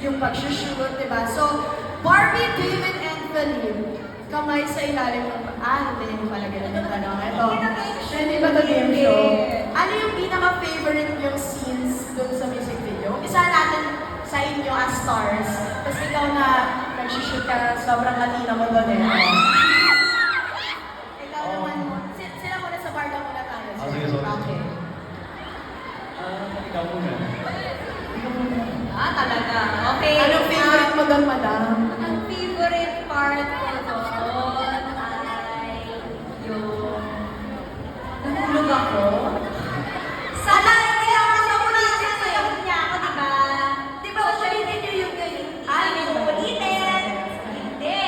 yung pag-shoot, diba? So, Barbie, David, and Philip, kamay sa ilalim ng hindi yung pala ganun yung tanong. Ito, hindi ba ito game show? Ano yung pinaka-favorite yung scenes dun sa music video? Isa natin sa inyo as stars. Tapos ikaw na nag-shoot ka, sobrang latina mo dun eh. Ikaw naman, sila muna sa bar muna tayo. Sige, sorry. Okay. Ikaw muna. Talaga. Okay. Anong favorite mo dun, madam? Ang favorite part ko doon ay yung nahulog ako. Sana hindi ako nasabulitin sa iyo niya ako, diba? Di ba ulitin niyo yung ganyan? Hindi ko ulitin. Hindi.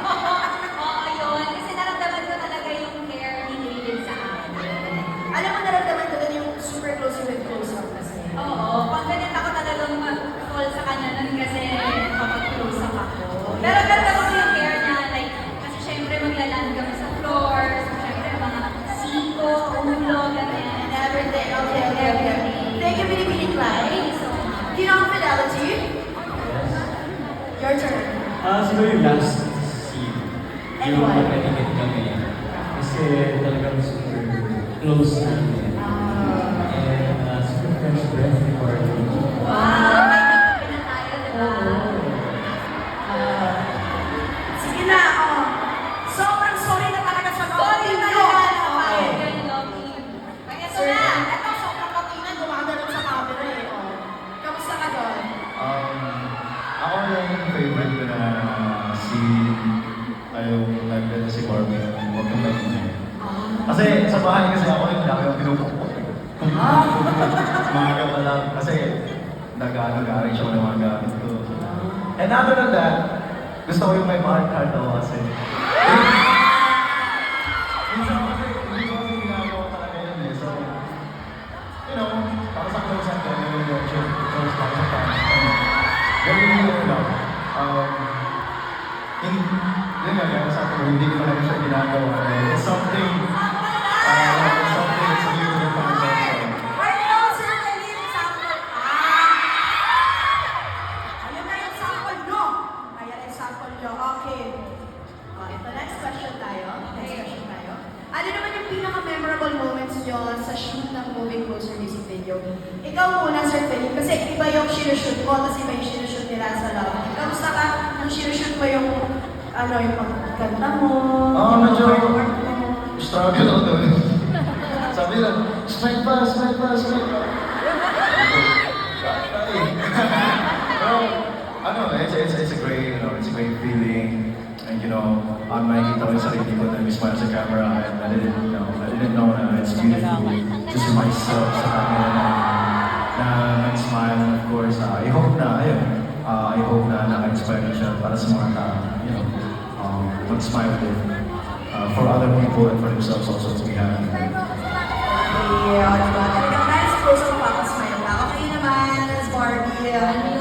Oo, yun. Kasi naramdaman ko talaga yung care ni David sa akin. Alam mo, naramdaman ko dun yung super close with close-up kasi. Oo, pag ganyan ako talagang mag-call sa kanya nun kasi kapag-close up ako. Pero ganda ko yung care niya, like, kasi syempre maglaland kami sa floor, so syempre mga siko, ulo, ganyan. And everything. Okay. Thank you, Pinipili Clyde. Ginong Fidelity. Your turn. Siguro yung last scene. And Yung why? pagkatingin kami. Kasi talagang super close namin. And super fresh breath for Wow! May nagpapin na tayo, diba? Sige na, sobrang sorry na talaga sa Sorry Lord. na Okay. Very lucky. Kaya ito Sir, na! ito sobrang katingan, gumagano'n sa camera eh. Kamusta ka doon? Ako yung favorite ko na scene ay yung nagdala si Barbie ng huwag kang maingay. Kasi sa bahay kasi ako yung laki yung pinupukpok. Mga pa lang kasi nag-ano-garing siya ng mga gamit ko. And other than that, gusto ko yung may mahal card ako kasi. Minsan kasi hindi ko kasi ginagawa talaga yun eh. So, you know, para sa close up ko, yung close para sa fans. Very little lang. Yun nga, kaya sa akin, hindi ko talaga siya ginagawa. It's something, it's something that's new to the fans also. Hello, Sir Philip, sample. Ayun na yung sample nyo. Ayan yung sample nyo. Okay. Ito, next question tayo. Ano naman yung pinaka-memorable moments nyo sa shoot ng Moving Closer music video? Ikaw muna, Sir Philip, kasi iba yung sinushoot mo, tapos iba yung sinushoot nila sa love. Kamusta ka nung sinushoot mo yung, yung pagkanta mo? Medyo yung work mo? struggle ako doon. Sabi lang, smile pa. Pero, it's a great, it's a great feeling. And makikita ko yung sarili ko na mismo sa camera and I didn't know na it's beautiful. Just myself sa camera na nag-smile. Of course, I hope na naka-inspire na siya para sa mga tao, mag-smile din. For other people and for themselves also to be happy. Yeah, diba? Talagang nice close up pa, smile ka. Okay naman, as Barbie.